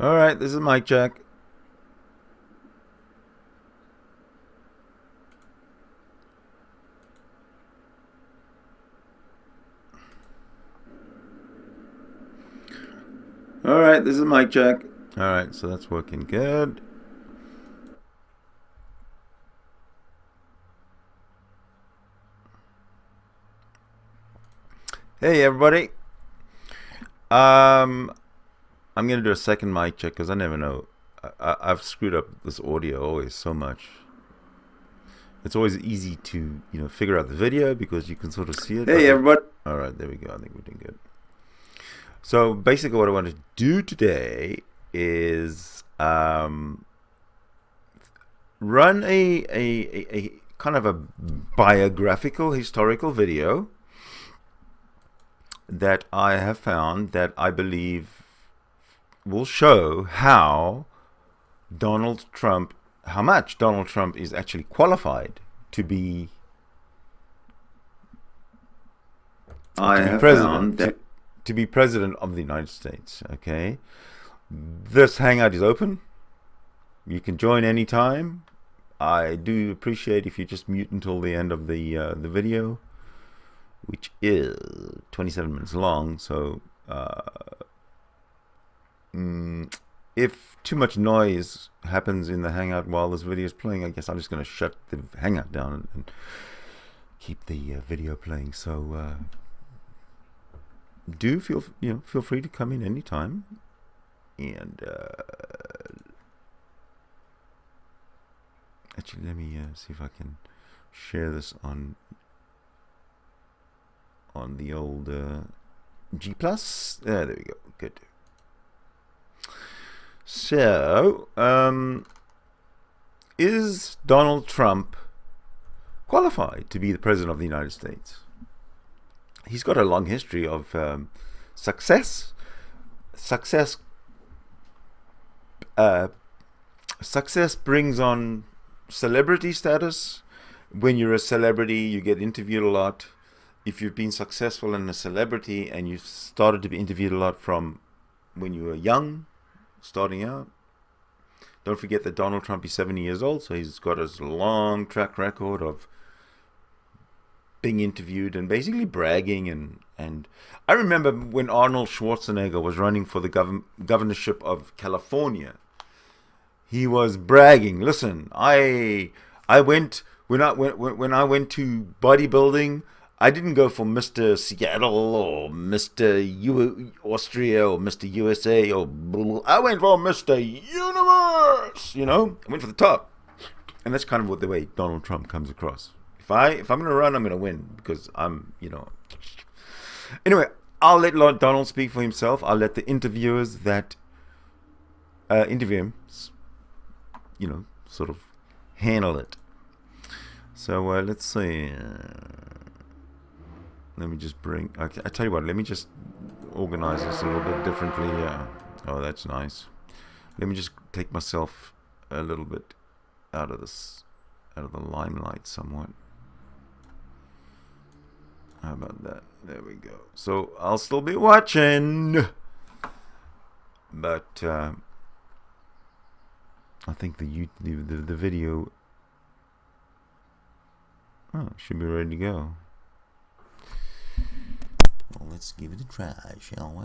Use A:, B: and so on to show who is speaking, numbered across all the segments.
A: All right, this is mic check. All right, this is mic check. All right, so that's working good. Hey, everybody. I'm going to do a second mic check because I never know. I've screwed up this audio always so much. It's always easy to, figure out the video because you can sort of see it. Hey, everybody. All right, there we go. I think we're doing good. So basically what I want to do today is run a kind of a biographical, historical video that I have found that I believe will show how much Donald Trump is actually qualified to be president of the United States. Okay, this hangout is open. You can join anytime. I do appreciate if you just mute until the end of the video, which is 27 minutes long. So if too much noise happens in the hangout while this video is playing, I guess I'm just going to shut the hangout down and keep the video playing. So do feel free to come in anytime, and actually let me see if I can share this on the old G+. There we go. Good. So, is Donald Trump qualified to be the president of the United States? He's got a long history of success. Success brings on celebrity status. When you're a celebrity, you get interviewed a lot. If you've been successful in a celebrity and you started to be interviewed a lot from when you were young, starting out, don't forget that Donald Trump is 70 years old, so he's got a long track record of being interviewed and basically bragging. And I remember when Arnold Schwarzenegger was running for the governorship of California, he was bragging. Listen, I went when I went to bodybuilding, I didn't go for Mr. Seattle or Mr. Austria or Mr. USA or I went for Mr. Universe. I went for the top, and that's kind of the way Donald Trump comes across. If I'm going to run, I'm going to win because I'm. Anyway, I'll let Donald speak for himself. I'll let the interviewers that interview him, sort of handle it. So let's see. Let me just I tell you what, let me just organize this a little bit differently. Oh, that's nice. Let me just take myself a little bit out of the limelight somewhat. How about that? There we go. So I'll still be watching, but I think the video should be ready to go. Well, let's give it a try, shall we?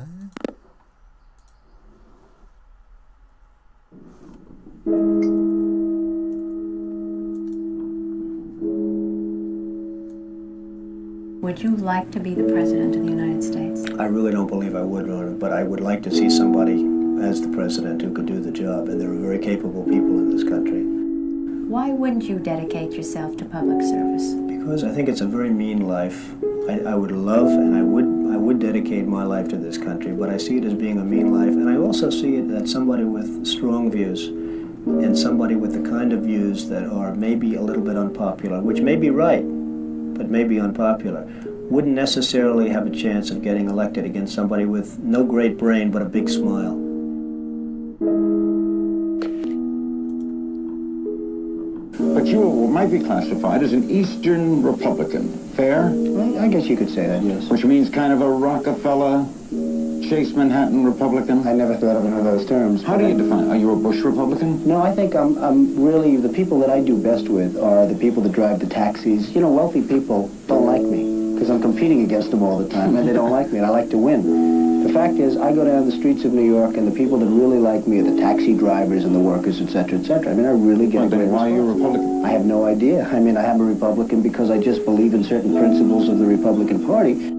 B: Would you like to be the President of the United States?
C: I really don't believe I would, but I would like to see somebody as the President who could do the job, and there are very capable people in this country.
B: Why wouldn't you dedicate yourself to public service?
C: Because I think it's a very mean life. I would love and I would dedicate my life to this country, but I see it as being a mean life, and I also see it that somebody with strong views and somebody with the kind of views that are maybe a little bit unpopular, which may be right, but may be unpopular, wouldn't necessarily have a chance of getting elected against somebody with no great brain but a big smile.
D: But you might be classified as an Eastern Republican. Fair?
C: Well, I guess you could say that, yes.
D: Which means kind of a Rockefeller, Chase Manhattan Republican?
C: I never thought of it in those terms.
D: How do you define it? Are you a Bush Republican?
C: No, I think I'm really, the people that I do best with are the people that drive the taxis. You know, wealthy people don't like me because I'm competing against them all the time, and they don't like me, and I like to win. The fact is, I go down the streets of New York, and the people that really like me are the taxi drivers and the workers, etc., etc. I mean, I really get a great response.
D: Why are you a Republican?
C: I have no idea. I mean, I am a Republican because I just believe in certain principles of the Republican Party.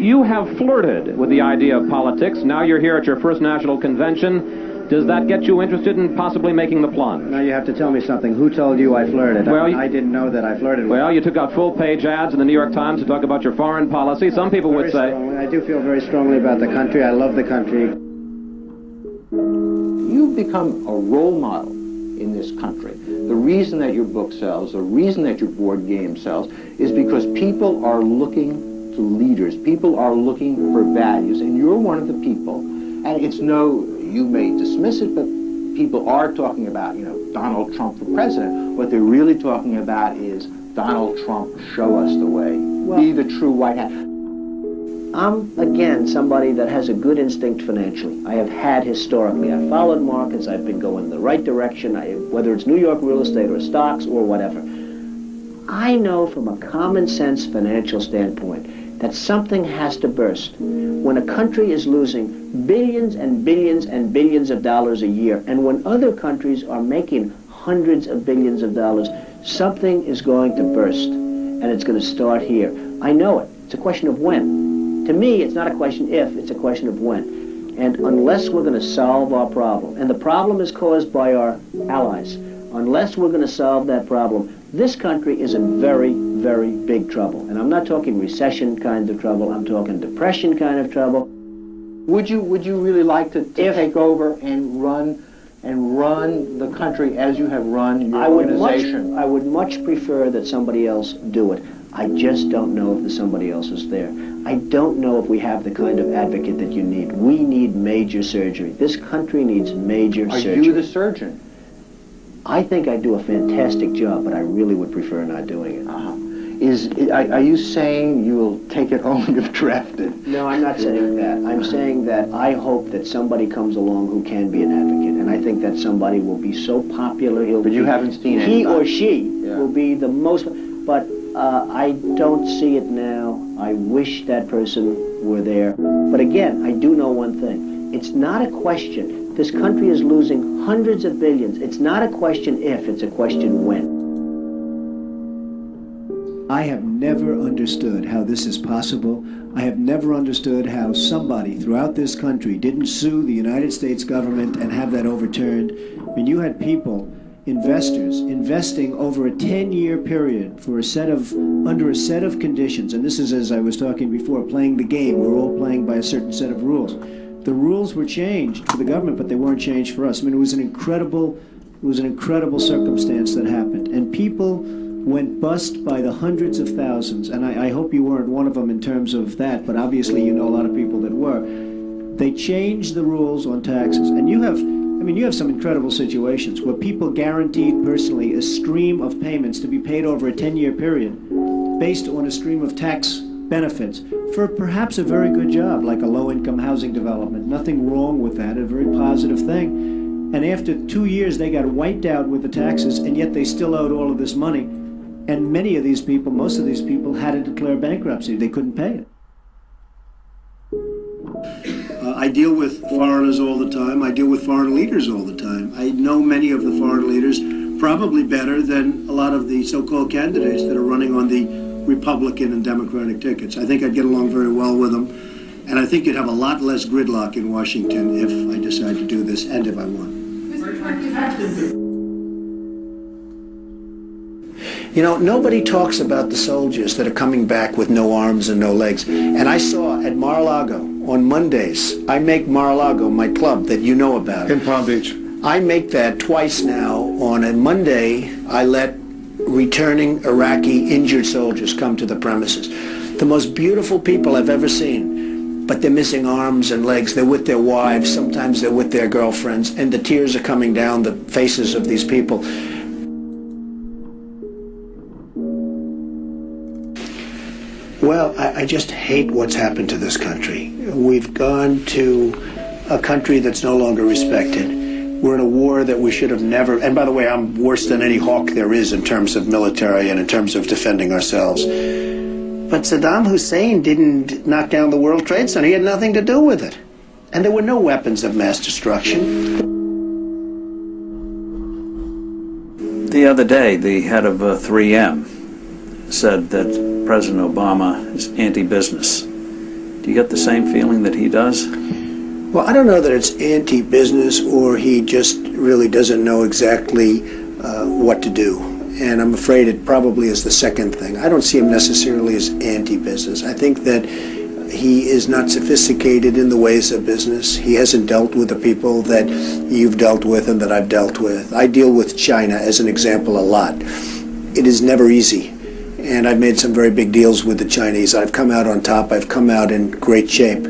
E: You have flirted with the idea of politics. Now you're here at your first national convention. Does that get you interested in possibly making the plunge?
C: Now you have to tell me something. Who told you I flirted?
E: Well,
C: I didn't know that I flirted.
E: Well, you took out full-page ads in the New York Times to talk about your foreign policy. Some people would say...
C: Strongly. I do feel very strongly about the country. I love the country.
F: You've become a role model in this country. The reason that your book sells, the reason that your board game sells, is because people are looking to leaders. People are looking for values, and you're one of the people. And it's no... You may dismiss it, but people are talking about, you know, Donald Trump for president. What they're really talking about is Donald Trump, show us the way. Well, be the true white hat.
C: I'm, again, somebody that has a good instinct financially. I have had historically. I've followed markets. I've been going in the right direction, whether it's New York real estate or stocks or whatever. I know from a common sense financial standpoint that something has to burst. When a country is losing billions and billions and billions of dollars a year, and when other countries are making hundreds of billions of dollars, something is going to burst, and it's going to start here. I know it. It's a question of when. To me, it's not a question if, it's a question of when. And unless we're going to solve our problem, and the problem is caused by our allies, unless we're going to solve that problem, this country is in very, very big trouble. And I'm not talking recession kind of trouble, I'm talking depression kind of trouble.
F: Would you really like to take over and run the country as you have run your organization?
C: I would much prefer that somebody else do it. I just don't know if the somebody else is there. I don't know if we have the kind of advocate that you need. We need major surgery. This country needs major surgery.
F: Are you the surgeon?
C: I think I do a fantastic job, but I really would prefer not doing it.
F: Are you saying you will take it only if drafted?
C: No, I'm not saying that. I'm saying that I hope that somebody comes along who can be an advocate, and I think that somebody will be so popular.
F: But you haven't seen it.
C: He or she will be the most. But I don't see it now. I wish that person were there. But again, I do know one thing. It's not a question. This country is losing hundreds of billions. It's not a question if, it's a question when.
G: I have never understood how this is possible. I have never understood how somebody throughout this country didn't sue the United States government and have that overturned. I mean, you had people, investors, investing over a 10-year period for under a set of conditions. And this is, as I was talking before, playing the game. We're all playing by a certain set of rules. The rules were changed for the government, but they weren't changed for us. I mean, it was an incredible circumstance that happened. And people went bust by the hundreds of thousands. And I hope you weren't one of them in terms of that, but obviously you know a lot of people that were. They changed the rules on taxes. And you have some incredible situations where people guaranteed personally a stream of payments to be paid over a 10-year period based on a stream of tax benefits for perhaps a very good job, like a low-income housing development. Nothing wrong with that, a very positive thing. And after 2 years, they got wiped out with the taxes, and yet they still owed all of this money. And many of these people, most of these people, had to declare bankruptcy. They couldn't pay it.
H: I deal with foreigners all the time. I deal with foreign leaders all the time. I know many of the foreign leaders probably better than a lot of the so-called candidates that are running on the Republican and Democratic tickets. I think I'd get along very well with them, and I think you'd have a lot less gridlock in Washington if I decide to do this and if I won.
C: You know, nobody talks about the soldiers that are coming back with no arms and no legs. And I saw at Mar-a-Lago on Mondays, I make Mar-a-Lago my club that you know about.
I: In Palm Beach.
C: I make that twice now. On a Monday, I let returning Iraqi injured soldiers come to the premises. The most beautiful people I've ever seen, but they're missing arms and legs. They're with their wives, sometimes they're with their girlfriends, and the tears are coming down the faces of these people. Well, I I just hate what's happened to this country. We've gone to a country that's no longer respected. We're in a war that we should have never, and by the way, I'm worse than any hawk there is in terms of military and in terms of defending ourselves. But Saddam Hussein didn't knock down the World Trade Center. He had nothing to do with it. And there were no weapons of mass destruction.
I: The other day, the head of 3M said that President Obama is anti-business. Do you get the same feeling that he does?
C: Well, I don't know that it's anti-business or he just really doesn't know exactly what to do. And I'm afraid it probably is the second thing. I don't see him necessarily as anti-business. I think that he is not sophisticated in the ways of business. He hasn't dealt with the people that you've dealt with and that I've dealt with. I deal with China, as an example, a lot. It is never easy. And I've made some very big deals with the Chinese. I've come out on top. I've come out in great shape.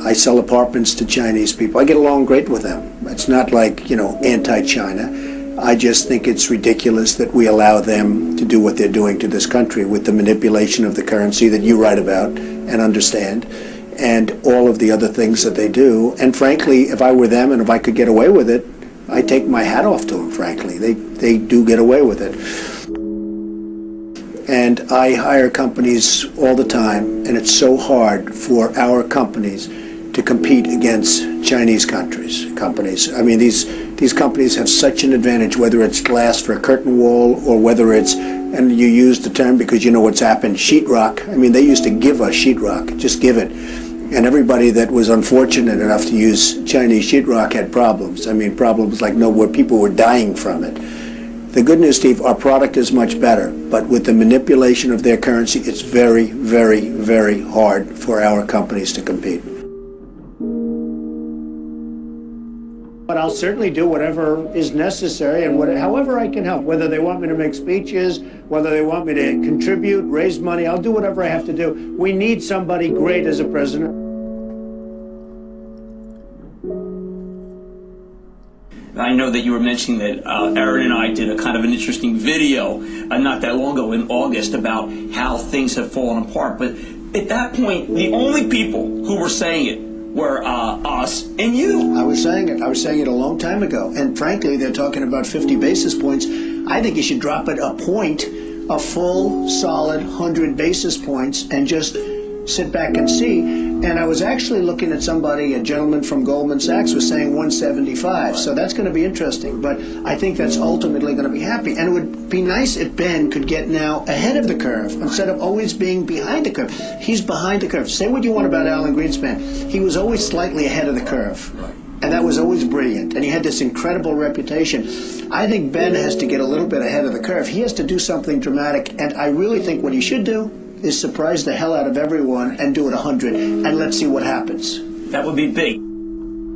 C: I sell apartments to Chinese people. I get along great with them. It's not like, anti-China. I just think it's ridiculous that we allow them to do what they're doing to this country with the manipulation of the currency that you write about and understand, and all of the other things that they do. And frankly, if I were them and if I could get away with it, I'd take my hat off to them, frankly. They do get away with it. And I hire companies all the time, and it's so hard for our companies to compete against Chinese companies. I mean, these companies have such an advantage, whether it's glass for a curtain wall or whether it's, and you use the term because you know what's happened, sheetrock. I mean, they used to give us sheetrock, just give it. And everybody that was unfortunate enough to use Chinese sheetrock had problems. I mean, problems like where people were dying from it. The good news, Steve, our product is much better, but with the manipulation of their currency, it's very, very, very hard for our companies to compete. But I'll certainly do whatever is necessary and however I can help. Whether they want me to make speeches, whether they want me to contribute, raise money, I'll do whatever I have to do. We need somebody great as a president.
J: I know that you were mentioning that Aaron and I did a kind of an interesting video not that long ago in August about how things have fallen apart. But at that point, the only people who were saying it were us and you.
C: I was saying it a long time ago. And frankly, they're talking about 50 basis points. I think you should drop it a point, a full, solid 100 basis points, and just sit back and see. And I was actually looking at a gentleman from Goldman Sachs was saying 175. So that's going to be interesting. But I think that's ultimately going to be happy. And it would be nice if Ben could get now ahead of the curve instead of always being behind the curve. He's behind the curve. Say what you want about Alan Greenspan. He was always slightly ahead of the curve. And that was always brilliant. And he had this incredible reputation. I think Ben has to get a little bit ahead of the curve. He has to do something dramatic. And I really think what he should do is surprise the hell out of everyone and do it 100, and let's see what happens.
J: That would be big.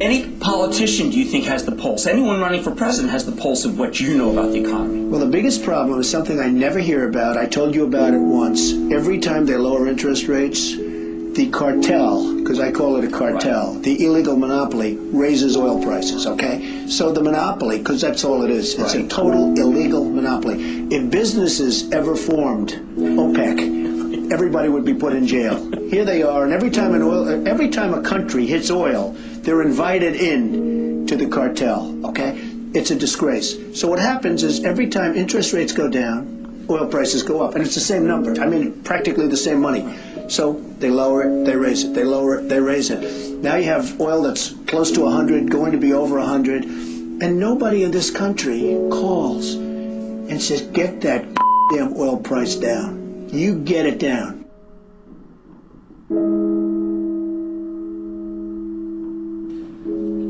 J: Any politician, do you think, has the pulse? Anyone running for president has the pulse of what you know about the economy?
C: Well, the biggest problem is something I never hear about. I told you about it once. Every time they lower interest rates, the cartel, because I call it a cartel, right, the illegal monopoly raises oil prices, okay? So the monopoly, because that's all it is, it's a total illegal monopoly. If businesses ever formed OPEC, everybody would be put in jail. Here they are, and every time a country hits oil, they're invited in to the cartel, okay? It's a disgrace. So what happens is every time interest rates go down, oil prices go up, and it's the same number. I mean, practically the same money. So they lower it, they raise it, they lower it, they raise it. Now you have oil that's close to 100, going to be over 100, and nobody in this country calls and says, get that damn oil price down. You get it down.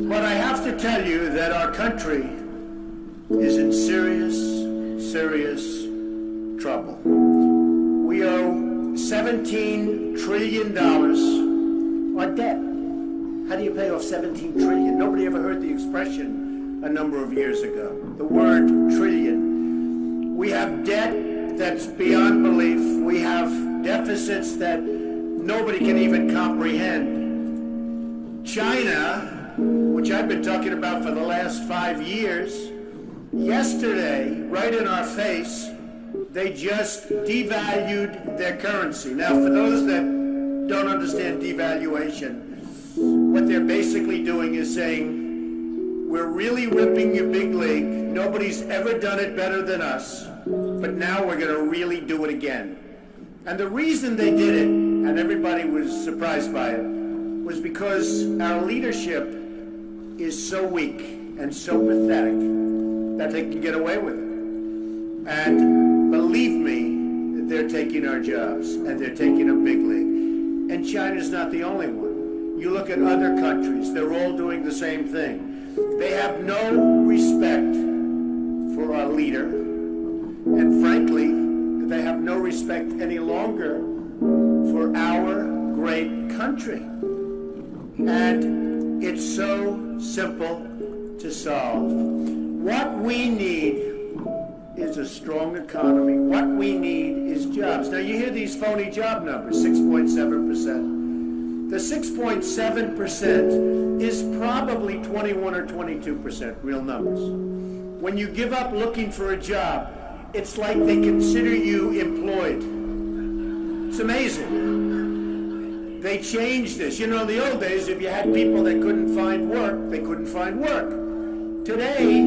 C: But I have to tell you that our country is in serious, serious trouble. We owe $17 trillion on debt. How do you pay off $17 trillion? Nobody ever heard the expression a number of years ago. The word trillion. We have debt that's beyond belief. We have deficits that nobody can even comprehend. China, which I've been talking about for the last 5 years, yesterday, right in our face, they just devalued their currency. Now, for those that
H: don't understand devaluation. What they're basically doing is saying, we're really ripping you big league. Nobody's ever done it better than us, but now we're going to really do it again. And the reason they did it, and everybody was surprised by it, was because our leadership is so weak and so pathetic that they can get away with it. And believe me, they're taking our jobs, and they're taking a big league. And China's not the only one. You look at other countries, they're all doing the same thing. They have no respect for our leader, and frankly, they have no respect any longer for our great country. And it's so simple to solve. What we need is a strong economy. What we need is jobs. Now you hear these phony job numbers, 6.7%. The 6.7% is probably 21 or 22% real numbers. When you give up looking for a job, it's like they consider you employed. It's amazing. They changed this. You know, in the old days, if you had people that couldn't find work, they couldn't find work. Today,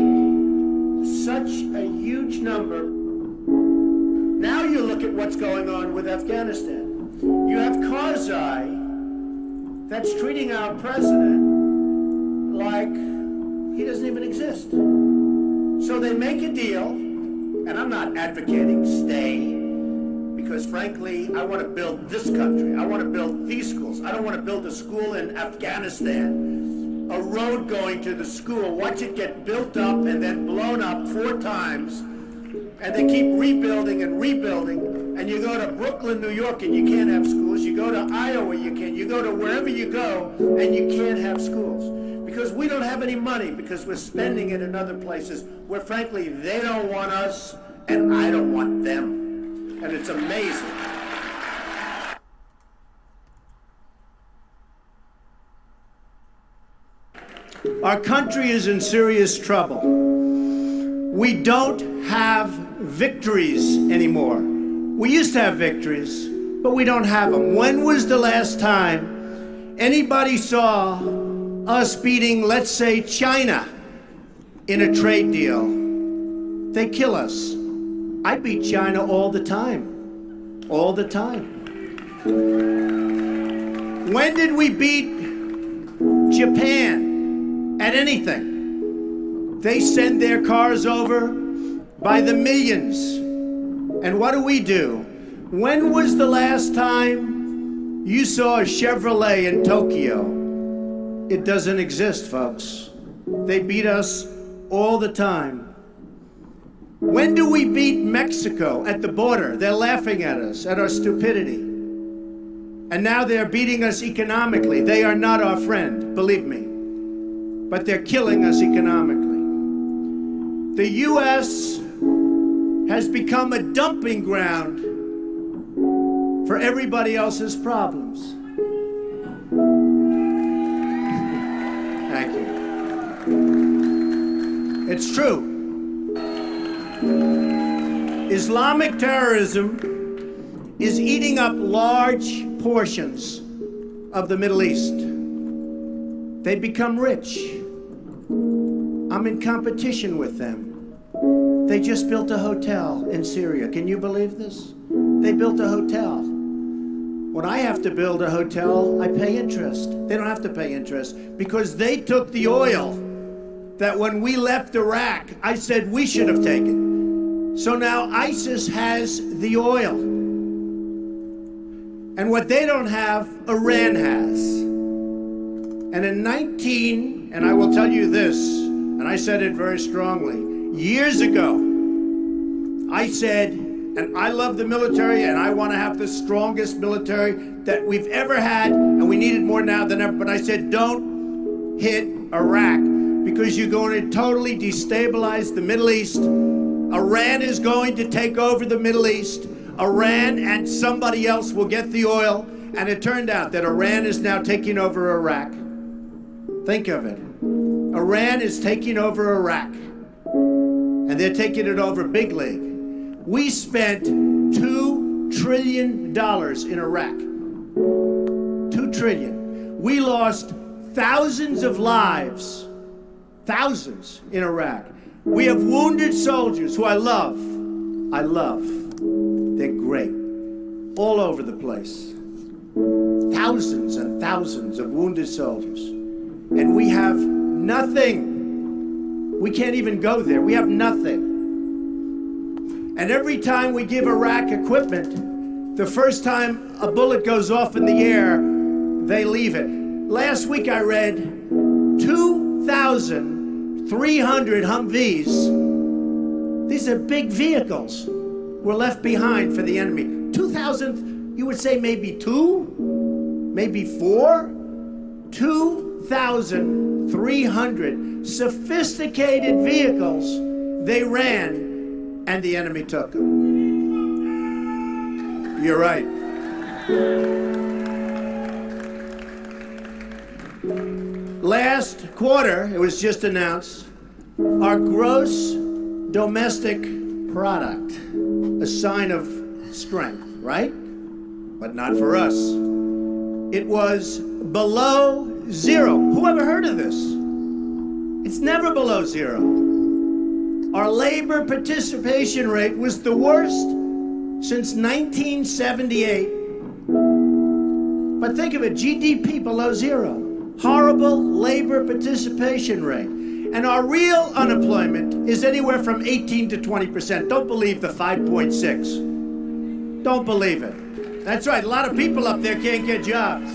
H: such a huge number. Now you look at what's going on with Afghanistan. You have Karzai that's treating our president like he doesn't even exist. So they make a deal, and I'm not advocating stay, because frankly, I want to build this country. I want to build these schools. I don't want to build a school in Afghanistan, a road going to the school, watch it get built up and then blown up 4 times, and they keep rebuilding and rebuilding. And you go to Brooklyn, New York, and you can't have schools. You go to Iowa, you can. You go to wherever you go, and you can't have schools. Because we don't have any money, because we're spending it in other places where, frankly, they don't want us, and I don't want them. And it's amazing. Our country is in serious trouble. We don't have victories anymore. We used to have victories, but we don't have them. When was the last time anybody saw us beating, let's say, China in a trade deal? They kill us. I beat China all the time. All the time. When did we beat Japan at anything? They send their cars over by the millions. And what do? When was the last time you saw a Chevrolet in Tokyo? It doesn't exist, folks. They beat us all the time. When do we beat Mexico at the border? They're laughing at us, at our stupidity. And now they're beating us economically. They are not our friend, believe me. But they're killing us economically. The U.S. has become a dumping ground for everybody else's problems. Thank you. It's true. Islamic terrorism is eating up large portions of the Middle East. They become rich. I'm in competition with them. They just built a hotel in Syria. Can you believe this? They built a hotel. When I have to build a hotel, I pay interest. They don't have to pay interest because they took the oil that when we left Iraq, I said we should have taken. So now ISIS has the oil. And what they don't have, Iran has. And in and I will tell you this, and I said it very strongly, years ago, I said, and I love the military, and I want to have the strongest military that we've ever had, and we need it more now than ever, but I said, don't hit Iraq, because you're going to totally destabilize the Middle East. Iran is going to take over the Middle East. Iran and somebody else will get the oil, and it turned out that Iran is now taking over Iraq. Think of it. Iran is taking over Iraq, and they're taking it over big league. We spent $2 trillion in Iraq.
G: trillion. We lost thousands of lives, thousands in Iraq. We have wounded soldiers who I love. They're great, all over the place. Thousands and thousands of wounded soldiers. And we have nothing. We can't even go there. We have nothing. And every time we give Iraq equipment, the first time a bullet goes off in the air, they leave it. Last week I read 2,300 Humvees. These are big vehicles were left behind for the enemy. 2,000, you would say maybe 2, maybe 4? 2,300 sophisticated vehicles they ran, and the enemy took them. You're right. Last quarter, it was just announced, our gross domestic product, a sign of strength, right? But not for us. It was below zero. Who ever heard of this? It's never below zero. Our labor participation rate was the worst since 1978. But think of it, GDP below zero. Horrible labor participation rate. And our real unemployment is anywhere from 18 to 20%. Don't believe the 5.6. Don't believe it. That's right, a lot of people up there can't get jobs.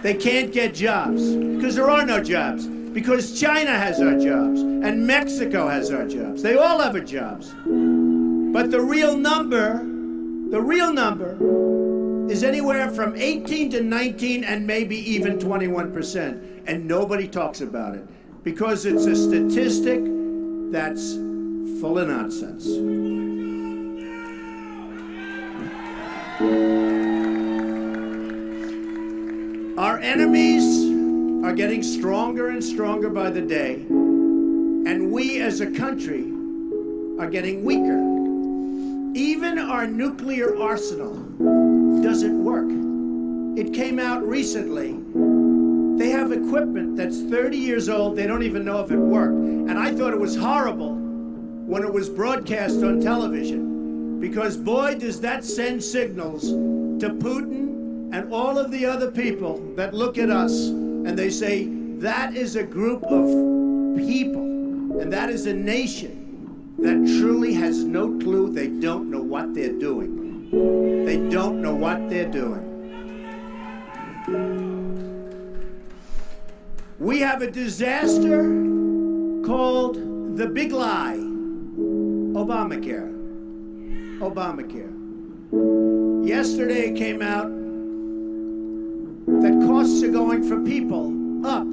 G: They can't get jobs because there are no jobs. Because China has our jobs and Mexico has our jobs. They all have our jobs. But the real number is anywhere from 18 to 19 and maybe even 21%. And nobody talks about it because it's a statistic that's full of nonsense. Our enemies are getting stronger and stronger by the day, and we as a country are getting weaker. Even our nuclear arsenal doesn't work. It came out recently. They have equipment that's 30 years old. They don't even know if it worked. And I thought it was horrible when it was broadcast on television, because boy, does that send signals to Putin and all of the other people that look at us and they say, that is a group of people, and that is a nation that truly has no clue. They don't know what they're doing. They don't know what they're doing. We have a disaster called the big lie, Obamacare. Obamacare. Yesterday it came out that costs are going for people up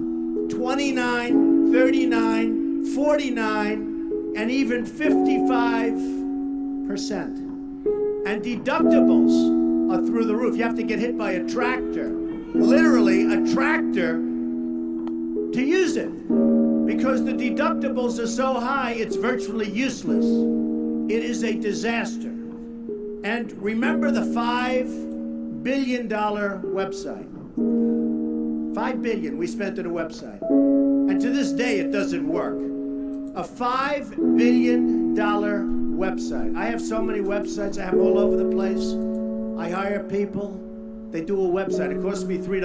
G: 29, 39, 49, and even 55%. And deductibles are through the roof. You have to get hit by a tractor, literally a tractor, to use it. Because the deductibles are so high, it's virtually useless. It is a disaster. And remember the $5 billion website. $5 billion we spent on a website. And to this day, it doesn't work. A $5 billion website. I have so many websites. I have them all over the place. I hire people. They do a website. It costs me $3.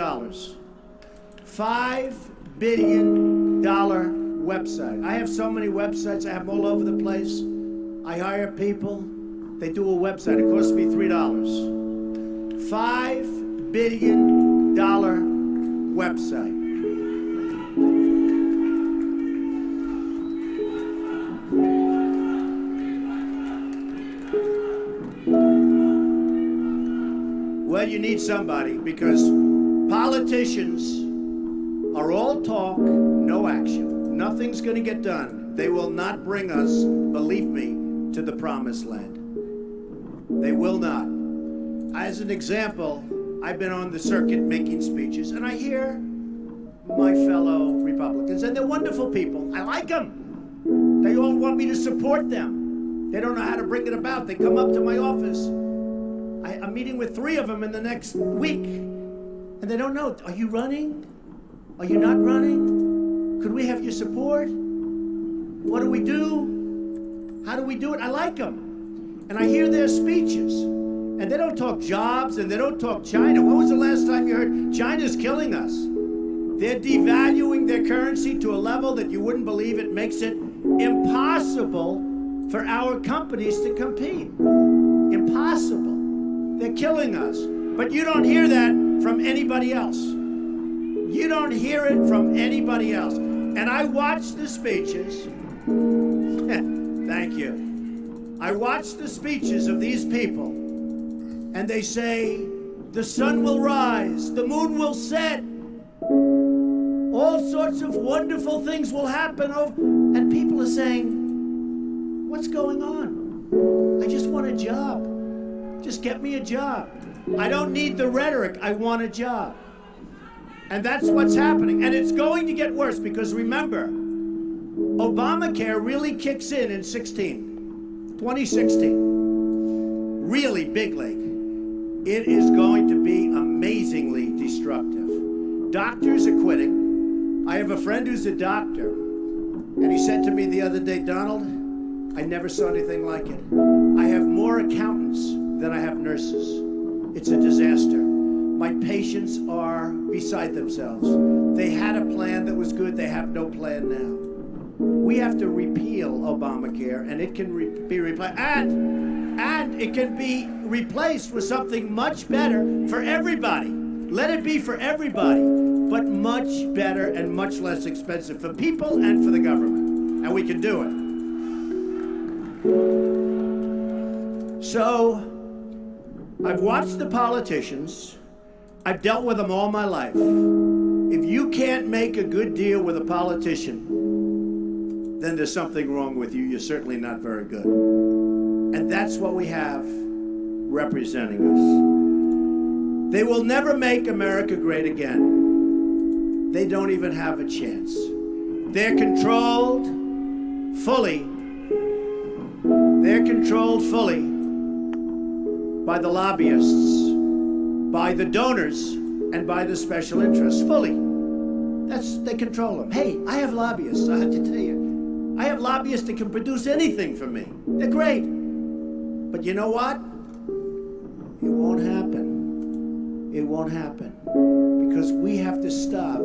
G: $5 billion website. I have so many websites. I have them all over the place. I hire people. They do a website. It costs me $3. $5 billion website. Well, you need somebody, because politicians are all talk, no action. Nothing's going to get done. They will not bring us, believe me, to the promised land. They will not. As an example, I've been on the circuit making speeches, and I hear my fellow Republicans, and they're wonderful people. I like them. They all want me to support them. They don't know how to bring it about. They come up to my office. I'm meeting with 3 of them in the next week.
C: And they don't know, are you running? Are you not running? Could we have your support? What do we do? How do we do it? I like them. And I hear their speeches. And they don't talk jobs and they don't talk China. When was the last time you heard China's killing us? They're devaluing their currency to a level that you wouldn't believe. It makes it impossible for our companies to compete. Impossible. They're killing us. But you don't hear that from anybody else. You don't hear it from anybody else. And I watch the speeches. Thank you. I watch the speeches of these people, and they say, the sun will rise, the moon will set, all sorts of wonderful things will happen. And people are saying, what's going on? I just want a job. Just get me a job. I don't need the rhetoric. I want a job. And that's what's happening. And it's going to get worse because remember, Obamacare really kicks in 2016. Really big league. It is going to be amazingly destructive. Doctors are quitting. I have a friend who's a doctor, and he said to me the other day, Donald, I never saw anything like it. I have more accountants than I have nurses. It's a disaster. My patients are beside themselves. They had a plan that was good. They have no plan now. We have to repeal Obamacare, and it can be replaced. And it can be replaced with something much better for everybody. Let it be for everybody, but much better and much less expensive for people and for the government. And we can do it. So, I've watched the politicians. I've dealt with them all my life. If you can't make a good deal with a politician, then there's something wrong with you. You're certainly not very good. And that's what we have representing us. They will never make America great again. They don't even have a chance. They're controlled fully. They're controlled fully by the lobbyists, by the donors, and by the special interests, fully. They control them. Hey, I have lobbyists, I have to tell you. I have lobbyists that can produce anything for me. They're great. But you know what? It won't happen. It won't happen. Because we have to stop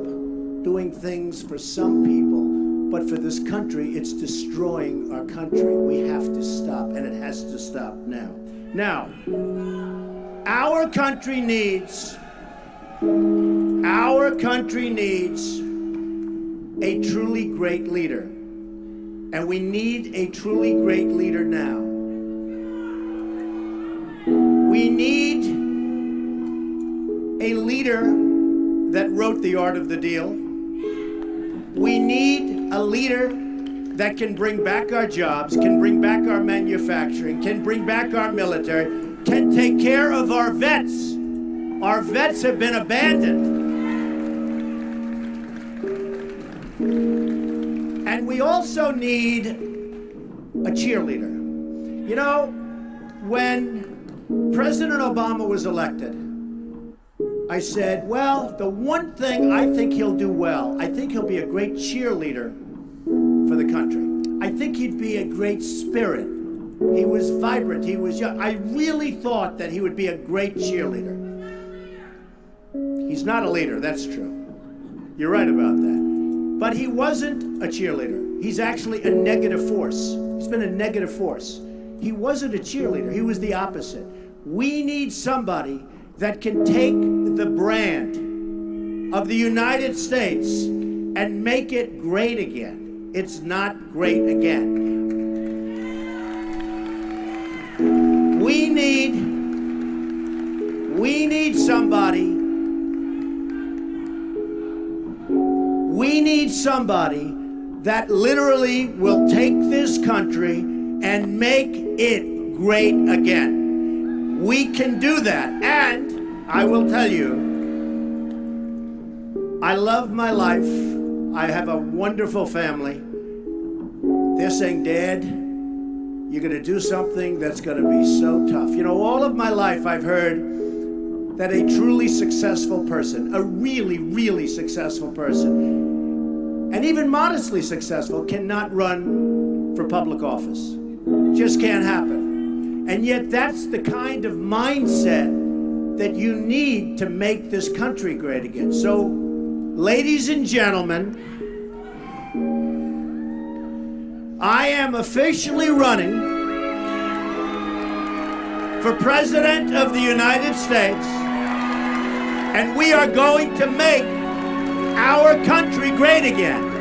C: doing things for some people, but for this country, it's destroying our country. We have to stop, and it has to stop now. Now, our country needs a truly great leader. And we need a truly great leader now. We need a leader that wrote The Art of the Deal. We need a leader that can bring back our jobs, can bring back our manufacturing, can bring back our military, can take care of our vets. Our vets have been abandoned. And we also need a cheerleader. You know, when President Obama was elected, I said, well, the one thing I think he'll do well, I think he'll be a great cheerleader for the country. I think he'd be a great spirit. He was vibrant, he was young. I really thought that he would be a great cheerleader. He's not a leader, that's true. You're right about that. But he wasn't a cheerleader. He's actually a negative force. He's been a negative force. He wasn't a cheerleader. He was the opposite. We need somebody that can take the brand of the United States and make it great again. It's not great again. We need somebody. We need somebody that literally will take this country and make it great again. We can do that. And I will tell you, I love my life. I have a wonderful family. They're saying, Dad, you're going to do something that's going to be so tough. You know, all of my life I've heard
G: that a truly successful person, a really, really successful person, and even modestly successful, cannot run for public office. Just can't happen. And yet that's the kind of mindset that you need to make this country great again. So, ladies and gentlemen, I am officially running for President of the United States, and we are going to make our country great again.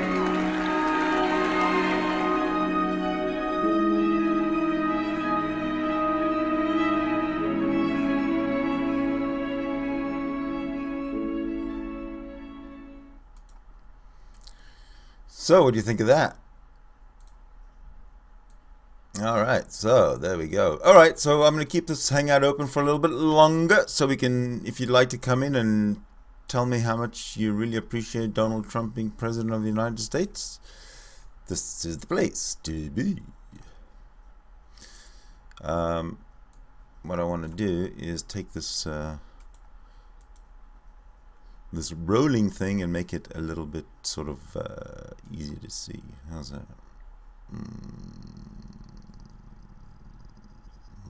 A: So, what do you think of that? All right, so there we go. All right, so I'm going to keep this hangout open for a little bit longer, so we can, if you'd like to come in and tell me how much you really appreciate Donald Trump being president of the United States, this is the place to be. What I want to do is take this this rolling thing and make it a little bit sort of easy to see. How's that? I'm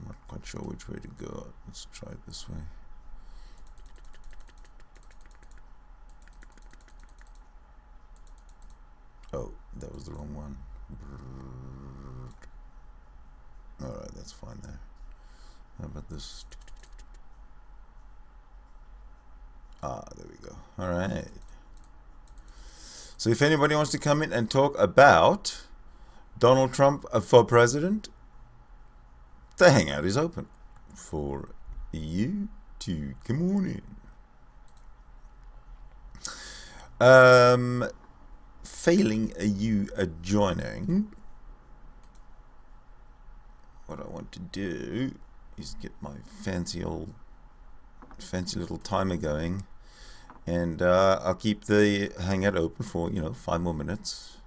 A: not quite sure which way to go. Let's try it this way. Oh, that was the wrong one. Alright, that's fine there. How about this? Ah, there we go. Alright. So if anybody wants to come in and talk about Donald Trump for president, the hangout is open for you to come on in. Failing you joining, what I want to do is get my fancy little timer going, and I'll keep the hangout open for 5 more minutes.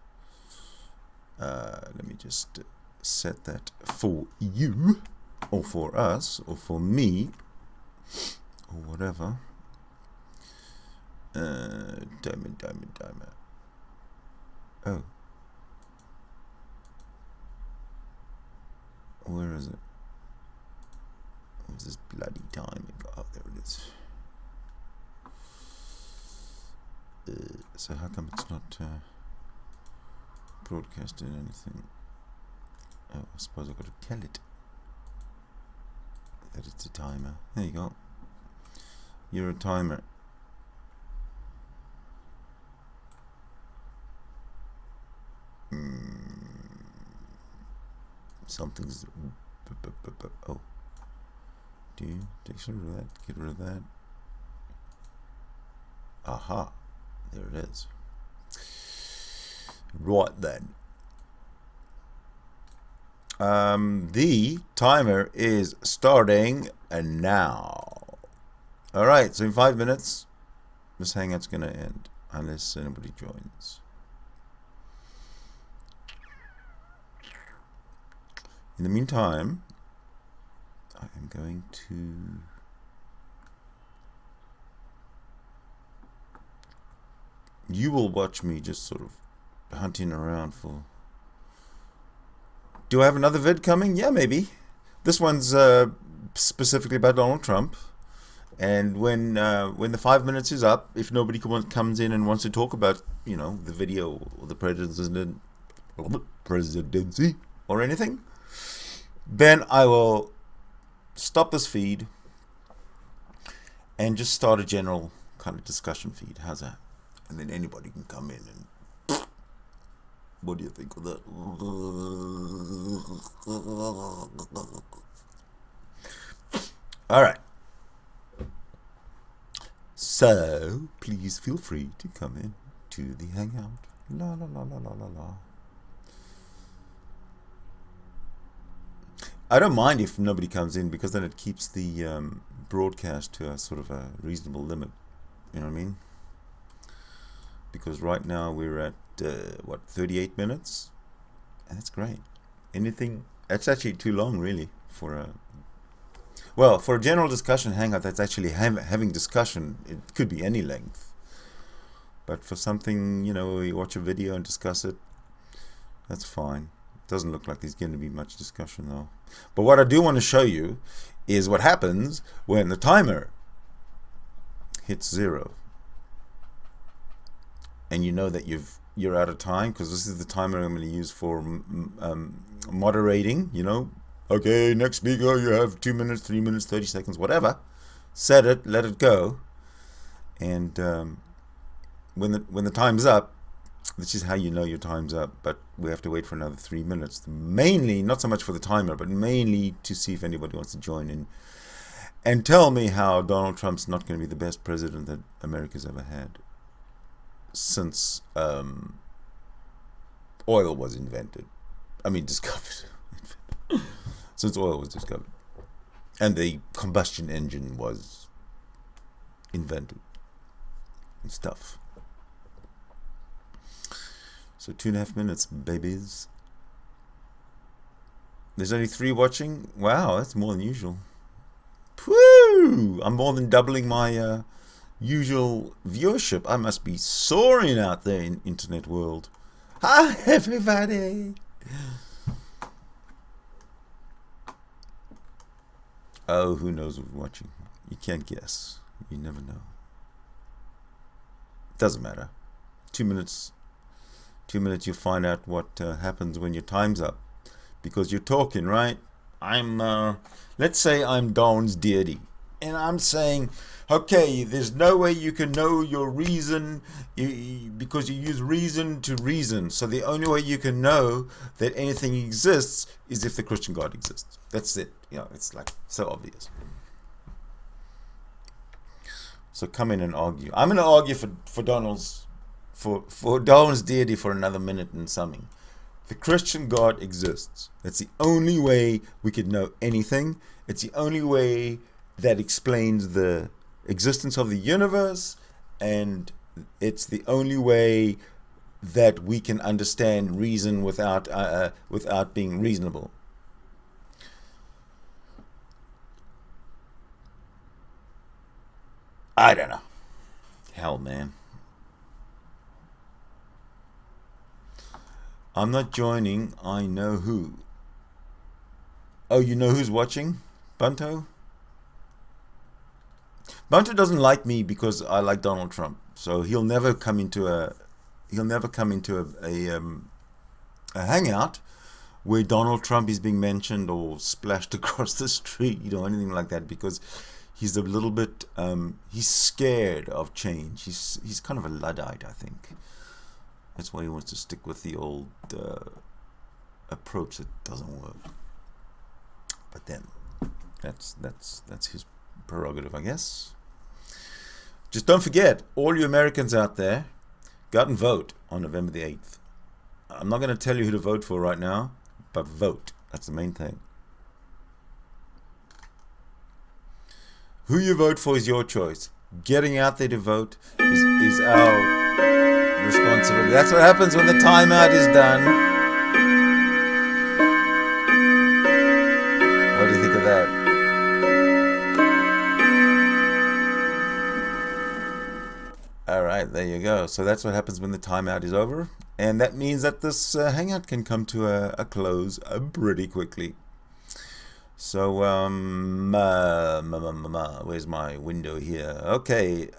A: Let me just set that for you, or for us, or for me, or whatever. Timer. Oh. Where is it? Where's this bloody time? Oh, there it is. So how come it's not broadcasting anything? Oh, I suppose I've got to tell it that it's a timer. There you go. You're a timer. Something's... Oh. Do you take rid of that? Get rid of that. Aha. There it is. Right then. The timer is starting now. Alright, so in 5 minutes, this hangout's going to end. Unless anybody joins. In the meantime, I am going to you will watch me just sort of hunting around for... Do I have another vid coming? Yeah, maybe. This one's specifically about Donald Trump. And when the 5 minutes is up, if nobody comes in and wants to talk about, the video or the presidency or anything, then I will stop this feed and just start a general kind of discussion feed. How's that? And then anybody can come in and... What do you think of that? Alright. So, please feel free to come in to the hangout. La la la la la la la. I don't mind if nobody comes in, because then it keeps the broadcast to a sort of a reasonable limit. You know what I mean? Because right now we're at 38 minutes, and that's great. Anything that's actually too long, really, for Well, for a general discussion hangout that's actually having discussion, it could be any length. But for something, you know, you watch a video and discuss it, that's fine. Doesn't look like there's going to be much discussion though. But what I do want to show you is what happens when the timer hits 0. And you know that you're out of time, because this is the timer I'm going to use for moderating, you know. Okay, next speaker, you have 2 minutes, 3 minutes, 30 seconds, whatever. Set it, let it go. And when the time's up, this is how you know your time's up, but we have to wait for another 3 minutes. Mainly, not so much for the timer, but mainly to see if anybody wants to join in and tell me how Donald Trump's not going to be the best president that America's ever had since oil was invented. I mean, discovered. Since oil was discovered. And the combustion engine was invented and stuff. So 2.5 minutes, babies. There's only 3 watching. Wow, that's more than usual. Woo! I'm more than doubling my usual viewership. I must be soaring out there in internet world. Hi, everybody. Oh, who knows who's watching? You can't guess. You never know. Doesn't matter. 2 minutes. 2 minutes, you'll find out what happens when your time's up. Because you're talking, right? Let's say I'm Don's deity. And I'm saying, okay, there's no way you can know your reason because you use reason to reason. So the only way you can know that anything exists is if the Christian God exists. That's it. You know, it's like so obvious. So come in and argue. I'm going to argue for Donald's deity for another minute and something. The Christian God exists. That's the only way we could know anything. It's the only way that explains the existence of the universe, and it's the only way that we can understand reason without being reasonable. I don't know. Hell, man. I'm not joining. I know who. Oh, you know who's watching? Bunto? Bunto doesn't like me because I like Donald Trump. So he'll never come into a hangout where Donald Trump is being mentioned or splashed across the street or anything like that, because he's a little bit he's scared of change. He's kind of a Luddite, I think. That's why he wants to stick with the old approach that doesn't work. But then that's his prerogative, I guess. Just don't forget, all you Americans out there, go out and vote on November the 8th. I'm not going to tell you who to vote for right now, but vote. That's the main thing. Who you vote for is your choice. Getting out there to vote is our responsibility. That's what happens when the timeout is done. What do you think of that? Alright, there you go. So that's what happens when the timeout is over. And that means that this hangout can come to a close pretty quickly. So, where's my window here? Okay,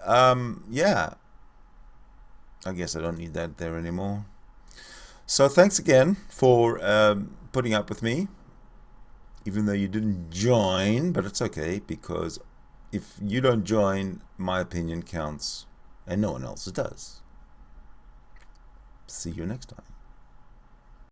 A: yeah. I guess I don't need that there anymore. So thanks again for putting up with me. Even though you didn't join, but it's okay, because if you don't join, my opinion counts. And no one else does. See you next time.